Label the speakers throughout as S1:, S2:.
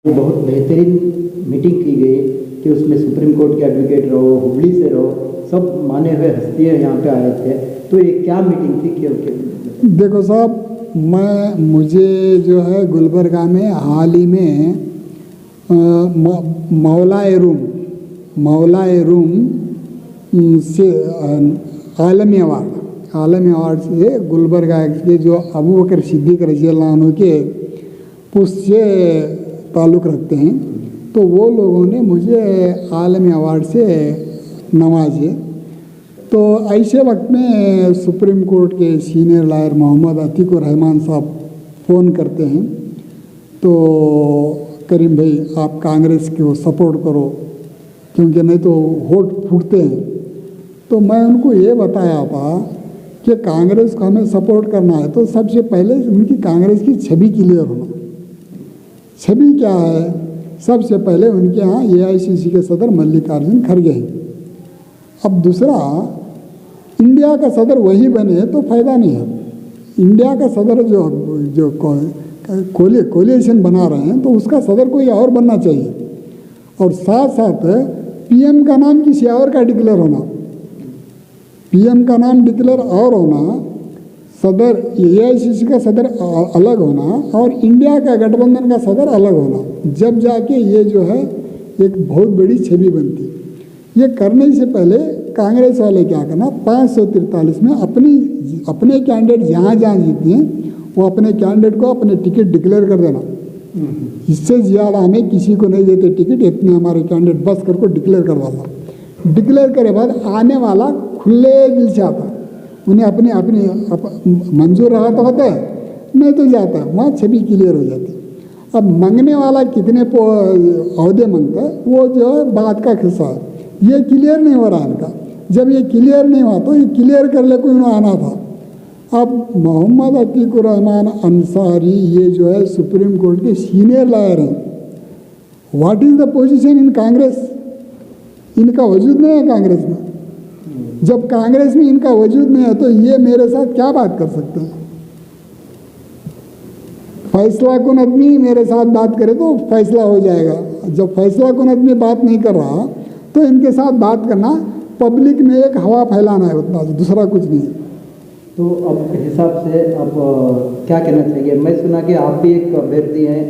S1: ये बहुत बेहतरीन मीटिंग की गई कि उसमें सुप्रीम कोर्ट के एडवोकेट रहो, हुबली से रहो, सब माने हुए हस्तियाँ यहाँ पे आए थे। तो ये क्या मीटिंग थी? क्यों?
S2: देखो साहब, मुझे जो है गुलबर्गा में हाल ही में मौलाए रूम से आलमी अवार्ड से गुलबर्गा के जो अबू बकर सिद्दीक रज़ी अल्लाह अन्हु के पुष्प से ताल्लुक़ रखते हैं, तो वो लोगों ने मुझे आलमी अवार्ड से नवाजे। तो ऐसे वक्त में सुप्रीम कोर्ट के सीनियर लॉयर मोहम्मद अतीकुर रहमान साहब फ़ोन करते हैं, तो करीम भाई आप कांग्रेस को सपोर्ट करो क्योंकि नहीं तो वोट फूटते हैं। तो मैं उनको ये बताया था कि कांग्रेस को हमें सपोर्ट करना है तो सबसे पहले उनकी कांग्रेस की छवि क्लियर होना। छवि क्या है? सबसे पहले उनके यहाँ AICC के सदर मल्लिकार्जुन खड़गे हैं। अब दूसरा, इंडिया का सदर वही बने तो फ़ायदा नहीं है। इंडिया का सदर जो कोलिएशन बना रहे हैं तो उसका सदर कोई और बनना चाहिए, और साथ साथ PM का नाम किसी और का डिक्लेयर होना, PM का नाम डिक्लेयर और होना, सदर AICC का सदर अलग होना और इंडिया का गठबंधन का सदर अलग होना, जब जाके ये जो है एक बहुत बड़ी छवि बनती। ये करने से पहले कांग्रेस वाले क्या करना, 543 में अपने कैंडिडेट जहाँ जीतते हैं वो अपने कैंडिडेट को अपने टिकट डिक्लेयर कर देना। इससे ज़्यादा हमें किसी को नहीं देते टिकट, इतने हमारे कैंडिडेट बस करके डिक्लेयर करवा लो। डिक्लेयर करे बाद आने वाला खुले दिल से आता, उन्हें अपनी मंजूर रहा तो होता है, नहीं तो जाता है, वहाँ छवि क्लियर हो जाती। अब मांगने वाला कितने अहदे मांगता है वो जो है बात का किस्सा है, ये क्लियर नहीं हो रहा इनका। जब ये क्लियर नहीं हुआ तो ये क्लियर कर ले कोई आना था। अब मोहम्मद अतीकुर रहमान अंसारी ये जो है सुप्रीम कोर्ट के सीनियर लॉयर हैं। What is the position in Congress? इनका वजूद नहीं है कांग्रेस में। जब कांग्रेस में इनका वजूद नहीं है तो ये मेरे साथ क्या बात कर सकते हैं? फैसला कुन आदमी मेरे साथ बात करे तो फैसला हो जाएगा। जब फैसला कुन आदमी बात नहीं कर रहा तो इनके साथ बात करना पब्लिक में एक हवा फैलाना है, उतना दूसरा कुछ नहीं है।
S1: तो अब हिसाब से आप क्या कहना चाहिए? मैं सुना कि आप भी एक अभ्यर्थी हैं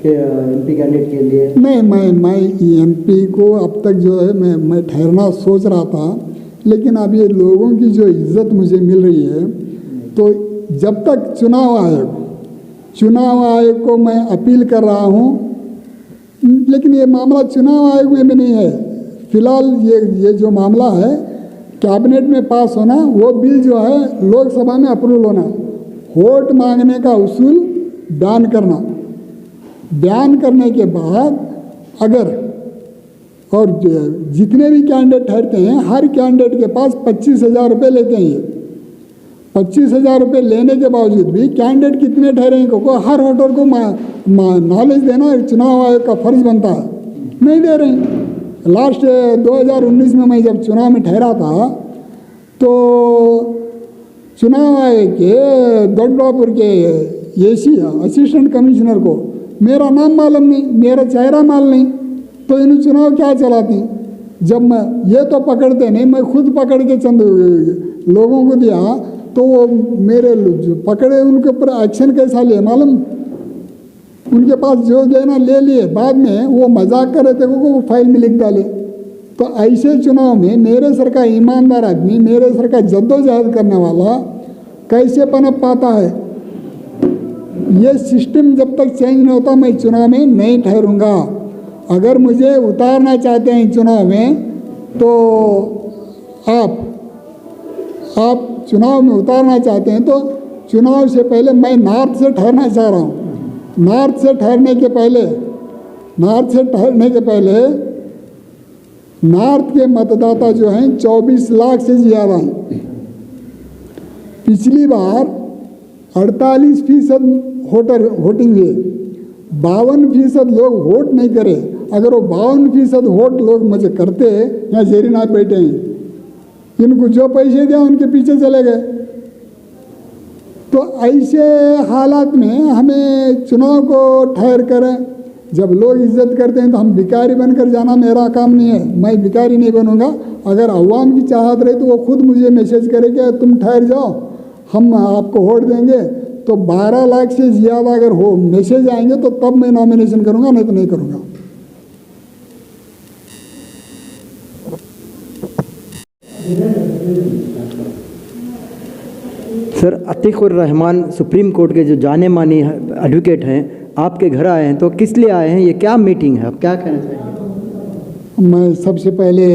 S1: कि MP कैंडिडेट के लिए।
S2: नहीं, मैं MP को अब तक जो है मैं ठहरना सोच रहा था, लेकिन अब ये लोगों की जो इज्जत मुझे मिल रही है, तो जब तक चुनाव आयोग को मैं अपील कर रहा हूँ, लेकिन ये मामला चुनाव आयोग में भी नहीं है। फिलहाल ये जो मामला है कैबिनेट में पास होना, वो बिल जो है लोकसभा में अप्रूवल होना, वोट मांगने का उसूल बैन करना, बैन करने के बाद अगर और जितने भी कैंडिडेट ठहरते हैं हर कैंडिडेट के पास 25,000 रुपये लेते हैं। ये 25,000 रुपये लेने के बावजूद भी कैंडिडेट कितने ठहरे को हर वोटर को नॉलेज देना चुनाव आयोग का फर्ज बनता है, नहीं दे रहे हैं। लास्ट 2019 में मैं जब चुनाव में ठहरा था तो चुनाव आयोग के दौड़ापुर के AC असिस्टेंट कमिश्नर को मेरा नाम मालूम नहीं, मेरा चेहरा मालूम नहीं, तो इन्हें चुनाव क्या चलाती? जब मैं ये तो पकड़ते नहीं, मैं खुद पकड़ के चंद लोगों को दिया तो वो मेरे जो पकड़े उनके ऊपर एक्शन कैसा लिए मालूम? उनके पास जो लेना ले लिए, बाद में वो मजाक कर रहे थे वो फाइल में लिख डाले। तो ऐसे चुनाव में मेरे सर का ईमानदार आदमी, मेरे सर का जद्दोजहद करने वाला कैसे पनप पाता है? ये सिस्टम जब तक चेंज नहीं होता मैं चुनाव में नहीं ठहरूंगा। अगर मुझे उतारना चाहते हैं चुनाव में तो आप चुनाव में उतारना चाहते हैं तो चुनाव से पहले मैं नॉर्थ से ठहरना चाह रहा हूँ। नॉर्थ से ठहरने के पहले नॉर्थ के मतदाता जो हैं 24 लाख से ज़्यादा हैं। पिछली बार 48% वोटिंग हुई, 52% लोग वोट नहीं करे। अगर वो 52% वोट लोग मुझे करते, यहाँ जेरीनाथ बैठे हैं, इनको जो पैसे दिया उनके पीछे चले गए। तो ऐसे हालात में हमें चुनाव को ठहर कर जब लोग इज्जत करते हैं तो हम भिखारी बनकर जाना मेरा काम नहीं है, मैं भिखारी नहीं बनूंगा। अगर अवाम की चाहत रही तो वो खुद मुझे मैसेज करेंगे तुम ठहर जाओ हम आपको वोट देंगे, तो 12 लाख से ज़्यादा अगर हो मैसेज आएंगे तो तब मैं नॉमिनेशन करूंगा, नहीं तो नहीं करूंगा।
S1: Sir, Atiqur Rahman supreme court के जो जाने मानी एडवोकेट हैं, आपके घर आए हैं, तो किस लिए आए हैं? ये क्या मीटिंग है, आप क्या कहना चाहेंगे?
S2: मैं सबसे पहले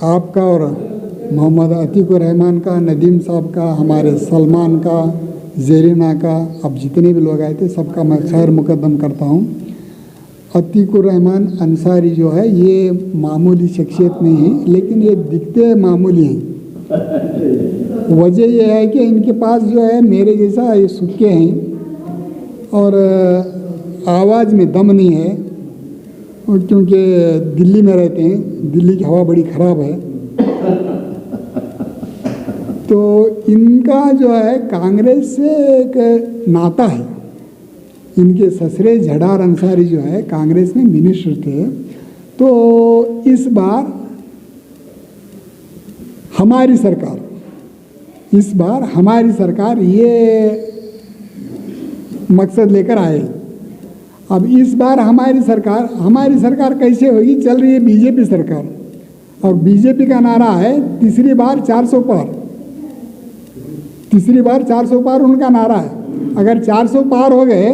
S2: आपका और मोहम्मद अतीकुर रहमान का, नदीम साहब का, हमारे सलमान का, जेरिना का, अब जितने भी लोग आए थे सबका मैं खैर मुकद्दम करता हूँ। अतीकुर रहमान अंसारी जो है ये मामूली शख्सियत नहीं है, लेकिन ये दिखते मामूली हैं। वजह यह है कि इनके पास जो है मेरे जैसा ये सुक्के हैं और आवाज़ में दम नहीं है, और क्योंकि दिल्ली में रहते हैं, दिल्ली की हवा बड़ी ख़राब है, तो इनका जो है कांग्रेस से एक नाता है। इनके ससुरे झडार अंसारी जो है कांग्रेस में मिनिस्टर थे, तो इस बार हमारी सरकार ये मकसद लेकर आए। अब इस बार हमारी सरकार कैसे होगी? चल रही है बीजेपी सरकार, और बीजेपी का नारा है तीसरी बार 400 पार, तीसरी बार 400 पार उनका नारा है। अगर 400 पार हो गए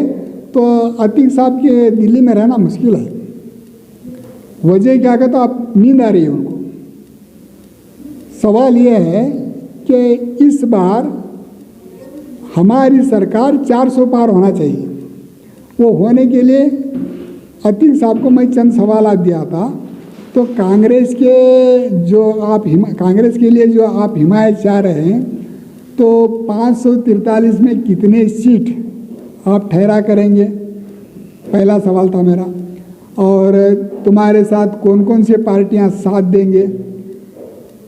S2: तो अतीक साहब के दिल्ली में रहना मुश्किल है। वजह क्या कहते, आप नींद आ रही है उनको। सवाल यह है कि इस बार हमारी सरकार 400 पार होना चाहिए। वो होने के लिए अतीक साहब को मैं चंद सवाल दिया था, तो कांग्रेस के लिए जो आप हिमायत चाह रहे हैं, तो 543 में कितने सीट आप ठहरा करेंगे, पहला सवाल था मेरा। और तुम्हारे साथ कौन कौन से पार्टियां साथ देंगे,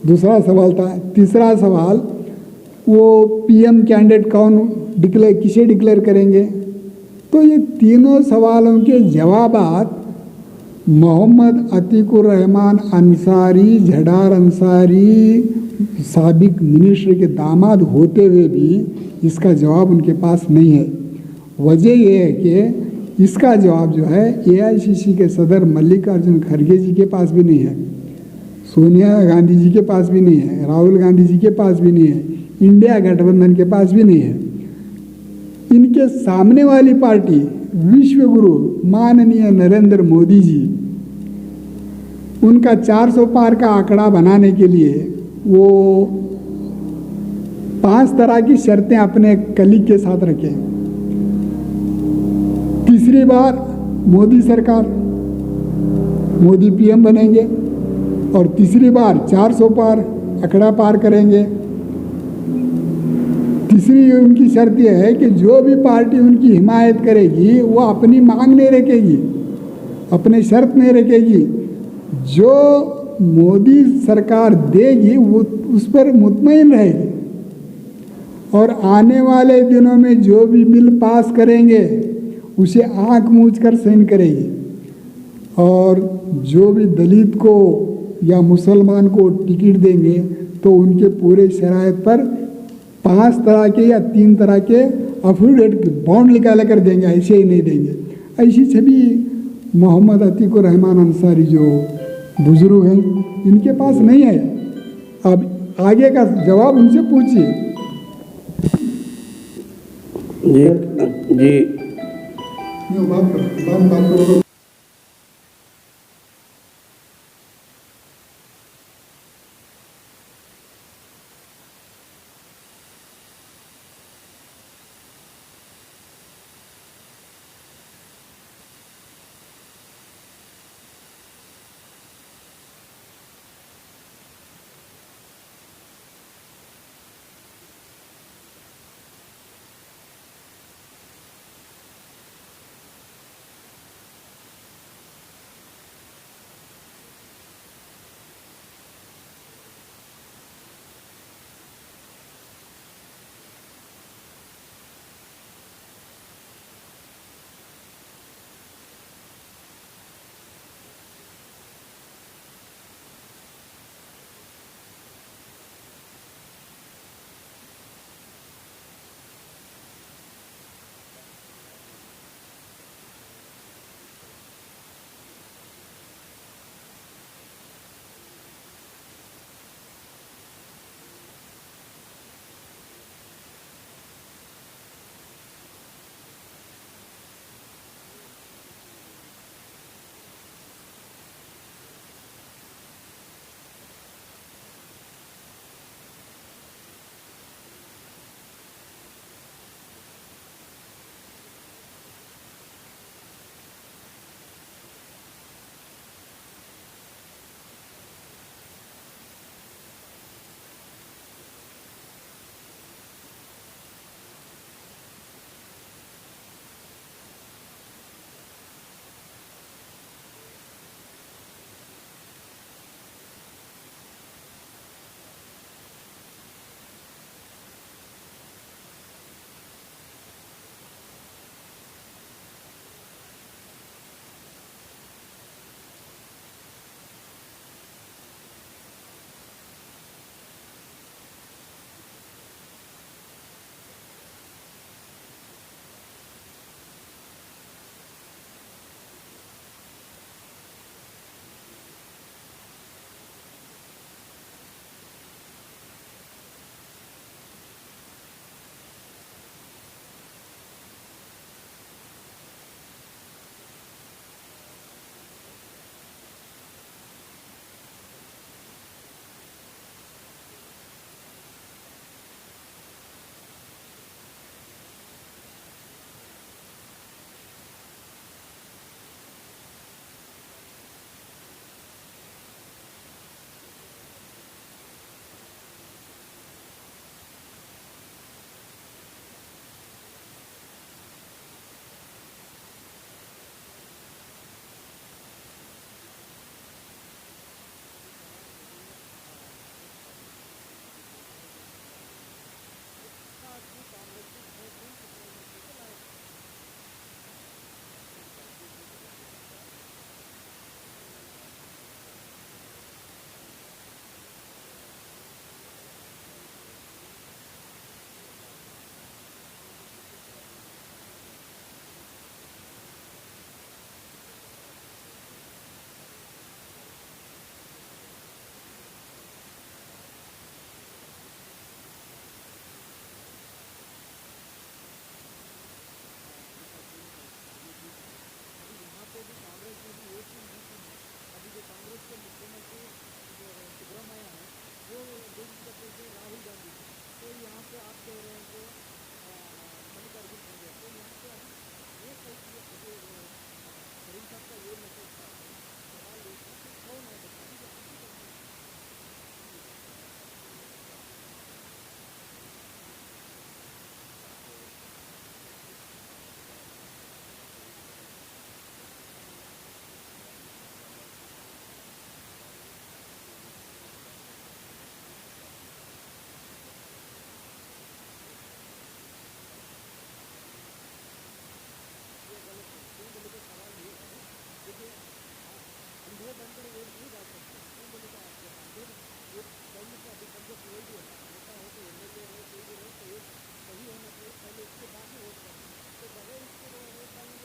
S2: दूसरा सवाल था। तीसरा सवाल, वो पीएम कैंडिडेट कौन किसे डिक्लेयर करेंगे। तो ये तीनों सवालों के जवाबात मोहम्मद अतीकुर रहमान अंसारी, झडार अंसारी साबिक मिनिस्टर के दामाद होते हुए भी इसका जवाब उनके पास नहीं है। वजह यह है कि इसका जवाब जो है एआईसीसी के सदर मल्लिकार्जुन खड़गे जी के पास भी नहीं है, सोनिया गांधी जी के पास भी नहीं है, राहुल गांधी जी के पास भी नहीं है, इंडिया गठबंधन के पास भी नहीं है। इनके सामने वाली पार्टी विश्व गुरु माननीय नरेंद्र मोदी जी, उनका 400 पार का आंकड़ा बनाने के लिए वो 5 तरह की शर्तें अपने कलीग के साथ रखें। तीसरी बार मोदी सरकार, मोदी पीएम बनेंगे, और तीसरी बार 400 पार आंकड़ा पार करेंगे। तीसरी उनकी शर्त यह है कि जो भी पार्टी उनकी हिमायत करेगी वो अपनी मांग नहीं रखेगी, अपने शर्त नहीं रखेगी, जो मोदी सरकार देगी वो उस पर मुतमईन रहेगी, और आने वाले दिनों में जो भी बिल पास करेंगे उसे आंख मूंद कर साइन करेगी, और जो भी दलित को या मुसलमान को टिकट देंगे तो उनके पूरे शराइत पर 5 तरह के या 3 तरह के अफिडेविट बॉन्ड निकाल कर देंगे, ऐसे ही नहीं देंगे। ऐसी छवि मोहम्मद अतीकुर रहमान अंसारी जो बुजुर्ग हैं इनके पास नहीं है। अब आगे का जवाब उनसे पूछिए।
S3: जी
S2: बात करो।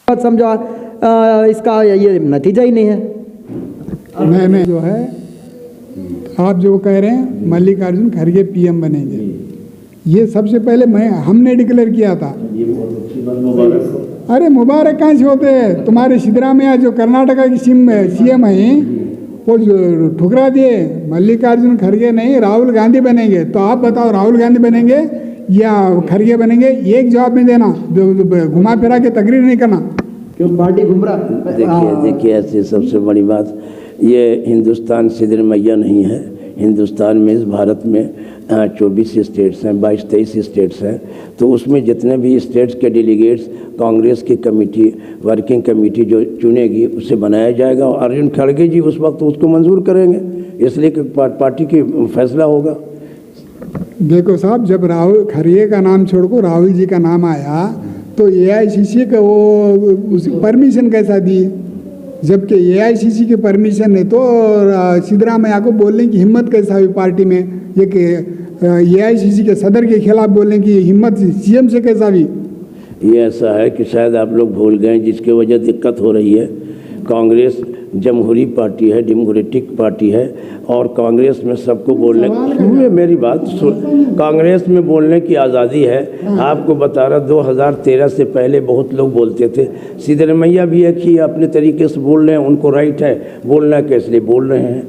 S1: बात समझो, इसका ये नतीजा ही नहीं है।
S2: मैंने जो है आप जो कह रहे हैं मल्लिकार्जुन खड़गे पीएम बनेंगे, ये सबसे पहले हमने डिक्लेयर किया था। अरे मुबारक कहाँ से होते हैं, तुम्हारे सिद्धरामैया जो कर्नाटका की सीएम है वो जो ठुकरा दिए, मल्लिकार्जुन खड़गे नहीं राहुल गांधी बनेंगे। तो आप बताओ राहुल गांधी बनेंगे या खड़गे बनेंगे? एक जवाब में देना, घुमा फिरा के तकरीर नहीं करना।
S1: क्यों पार्टी घुमरा?
S3: देखिए ऐसे सबसे बड़ी बात, ये हिंदुस्तान सिद्धरामैया नहीं है। हिंदुस्तान में, इस भारत में 24 स्टेट्स हैं, 22-23 स्टेट्स हैं। तो उसमें जितने भी स्टेट्स के डेलीगेट्स कांग्रेस की कमेटी, वर्किंग कमेटी जो चुनेगी उसे बनाया जाएगा और अर्जुन खड़गे जी उस वक्त उसको मंजूर करेंगे, इसलिए कि पार्टी की फैसला होगा।
S2: देखो साहब, जब राहुल खड़गे का नाम छोड़कर राहुल जी का नाम आया तो एआईसीसी का वो उसी परमिशन कैसा दी? जबकि एआईसीसी की परमिशन है तो सिद्धरामैया को बोलने की हिम्मत कैसा हुई पार्टी में? ये कि एआईसीसी के सदर के खिलाफ बोलने की हिम्मत सीएम से कैसा हुई?
S3: ये ऐसा है कि शायद आप लोग भूल गए जिसकी वजह दिक्कत हो रही है। कांग्रेस जमहूरी पार्टी है, डेमोक्रेटिक पार्टी है और कांग्रेस में सबको बोलने, मेरी बात सुन, कांग्रेस में बोलने की आज़ादी है। आपको बता रहा 2013 से पहले बहुत लोग बोलते थे, सिद्धरामैया भी एक ही अपने तरीके से बोल रहे हैं, उनको राइट है बोलना के, इसलिए बोल रहे हैं,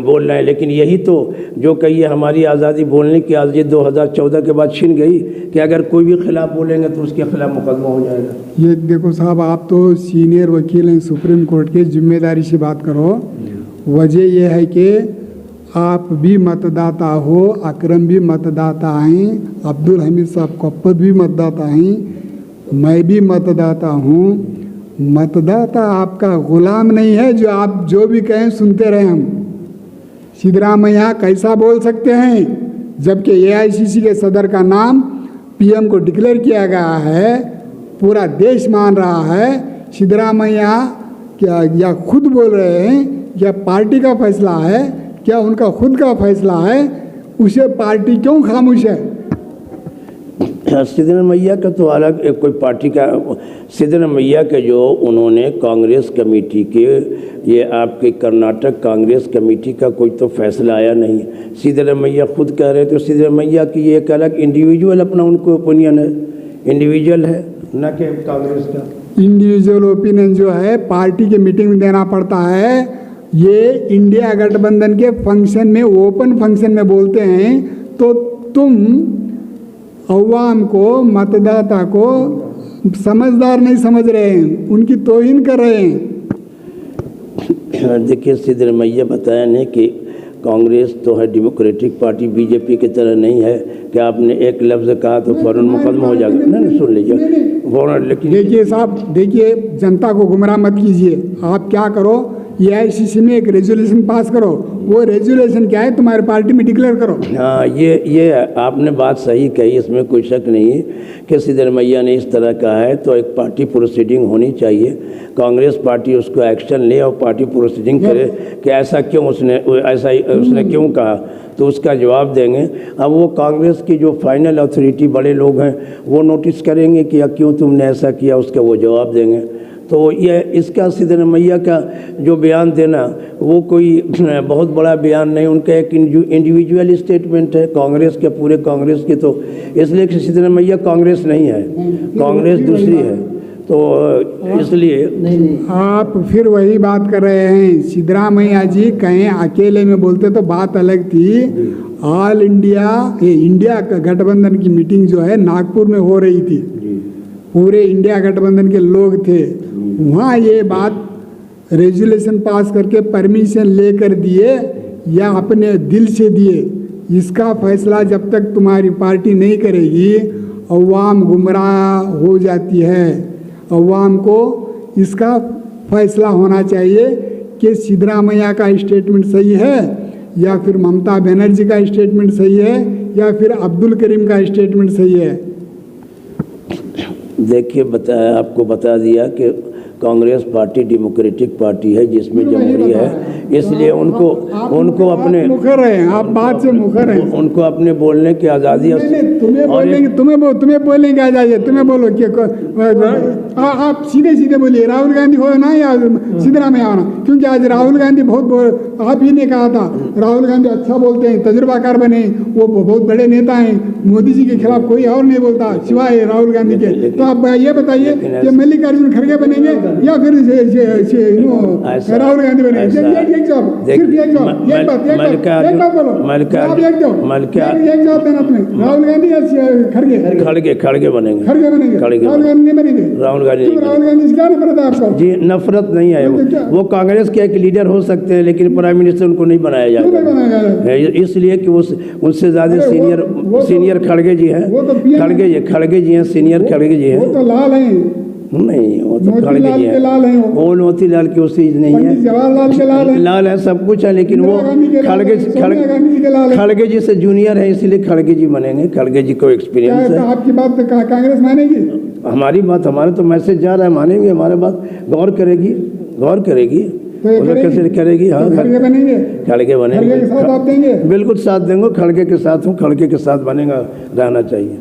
S3: बोल रहे हैं। लेकिन यही तो जो कहिए हमारी आज़ादी, बोलने की आज़ादी 2014 के बाद छिन गई कि अगर कोई भी खिलाफ बोलेंगे तो उसके खिलाफ मुकदमा हो जाएगा।
S2: ये देखो साहब, आप तो सीनियर वकील हैं सुप्रीम कोर्ट के, जिम्मेदारी से बात करो। वजह यह है कि आप भी मतदाता हो, अकरम भी मतदाता हैं, अब्दुल हमीद साहब कप्पर भी मतदाता हैं, मैं भी मतदाता हूँ। मतदाता आपका गुलाम नहीं है जो आप जो भी कहें सुनते रहें। हम सिद्धरामैया कैसा बोल सकते हैं जबकि एआईसीसी के सदर का नाम पीएम को डिक्लेयर किया गया है, पूरा देश मान रहा है। सिद्धरामैया क्या या खुद बोल रहे हैं, या पार्टी का फैसला है, क्या उनका खुद का फैसला है? उसे पार्टी क्यों खामोश है?
S3: सिद्धरामैया का तो अलग एक कोई पार्टी का, सिद्धरामैया के जो उन्होंने कांग्रेस कमेटी के, ये आपके कर्नाटक कांग्रेस कमेटी का कोई तो फैसला आया नहीं। सिद्धरामैया खुद कह रहे तो सिद्धरामैया की ये एक अलग इंडिविजुअल अपना उनको ओपिनियन है, इंडिविजुअल है, ना कि कांग्रेस का।
S2: इंडिविजुअल ओपिनियन जो है पार्टी के मीटिंग में देना पड़ता है। ये इंडिया गठबंधन के फंक्शन में, ओपन फंक्शन में बोलते हैं तो तुम अवाम को, मतदाता को समझदार नहीं समझ रहे हैं, उनकी तौहीन कर रहे हैं।
S3: देखिए सिद्धरामैया बताया नहीं कि कांग्रेस तो है डेमोक्रेटिक पार्टी, बीजेपी की तरह नहीं है कि आपने एक लफ्ज़ कहा तो फौरन मुकदमा हो जाएगा। नहीं सुन लीजिए फौरन। लेकिन
S2: देखिए साहब, देखिए जनता को गुमराह मत कीजिए। आप क्या करो, एआईसीसी में एक रेजोल्यूशन पास करो, वो रेजोल्यूशन क्या है तुम्हारी पार्टी में डिक्लेयर करो।
S3: हाँ, ये आपने बात सही कही, इसमें कोई शक नहीं है कि सिद्धरामैया ने इस तरह कहा है तो एक पार्टी प्रोसीडिंग होनी चाहिए, कांग्रेस पार्टी उसको एक्शन ले और पार्टी प्रोसीडिंग करे कि ऐसा क्यों उसने क्यों कहा, तो उसका जवाब देंगे। अब वो कांग्रेस की जो फाइनल अथॉरिटी बड़े लोग हैं वो नोटिस करेंगे कि क्यों तुमने ऐसा किया, उसका वो जवाब देंगे। तो ये इसका सिद्धरामैया का जो बयान देना वो कोई बहुत बड़ा बयान नहीं, उनका एक इंडिविजुअल स्टेटमेंट है कांग्रेस के, पूरे कांग्रेस की। तो इसलिए कि सिद्धरामैया कांग्रेस नहीं है, कांग्रेस दूसरी है, तो इसलिए
S2: आप फिर वही बात कर रहे हैं। सिद्धरामैया जी कहीं अकेले में बोलते तो बात अलग थी। ऑल इंडिया, ये इंडिया का गठबंधन की मीटिंग जो है नागपुर में हो रही थी, पूरे इंडिया गठबंधन के लोग थे वहाँ। ये बात रेजोल्यूशन पास करके परमिशन लेकर दिए या अपने दिल से दिए, इसका फैसला जब तक तुम्हारी पार्टी नहीं करेगी अवाम गुमराह हो जाती है। अवाम को इसका फैसला होना चाहिए कि सिद्धरामैया का स्टेटमेंट सही है या फिर ममता बनर्जी का स्टेटमेंट सही है या फिर अब्दुल करीम का स्टेटमेंट सही है।
S3: देखिए आपको बता दिया कि कांग्रेस पार्टी डेमोक्रेटिक पार्टी है जिसमें जमहूरी है, इसलिए उनको अपने
S2: मुखर हैं, आप बात से मुखर हैं।
S3: उनको अपने बोलने की आज़ादी
S2: तुम्हें बोलने की आज़ादी है, तुम्हें बोलो कि आप सीधे सीधे बोलिए राहुल गांधी हो ना या सिद्धरामैया होना, क्योंकि आज राहुल गांधी आप ही ने कहा था राहुल गांधी अच्छा बोलते हैं, तजुर्बाकार बने, वो बहुत बड़े नेता हैं, मोदी जी के खिलाफ कोई और नहीं बोलता सिवाय राहुल गांधी के। तो आप ये बताइए कि मल्लिकार्जुन खड़गे बनेंगे या फिर राहुल गांधी बनेंगे? एक जवाब, सिर्फ एक जवाब, एक बात बोलो, आप एक जवाब देना अपने, राहुल गांधी या खड़गे?
S3: खड़गे बनेंगे।
S2: राहुल गांधी नहीं बनेंगे?
S3: राहुल गांधी
S2: से क्या नफरत है आपको?
S3: जी नफरत नहीं है, वो कांग्रेस के एक लीडर हो सकते हैं लेकिन प्राइम मिनिस्टर उनको नहीं बनाया जाएगा, इसलिए कि वो उनसे ज़्यादा सीनियर खड़गे जी हैं, खड़गे जी हैं, सीनियर खड़गे जी हैं।
S2: वो तो लाल हैं,
S3: नहीं वो तो खड़गे जी हैं,
S2: लाल हैं
S3: वो मोतीलाल की उस चीज़ नहीं है,
S2: जवाहरलाल के लाल हैं,
S3: लाल है, सब कुछ है, लेकिन वो खड़गे जी से जूनियर है, इसलिए खड़गे जी बनेंगे। खड़गे जी को एक्सपीरियंस है।
S2: आपकी बात कांग्रेस मानेगी?
S3: हमारी बात, हमारे तो मैसेज जा रहा है, मानेंगे, हमारे बात गौर करेगी कैसे करेगी। हाँ
S2: खड़गे बनेंगे,
S3: खड़गे बनेंगे,
S2: के साथ आप देंगे?
S3: बिल्कुल साथ देंगे, खड़गे के साथ हूँ, खड़गे के साथ बनेगा, रहना चाहिए।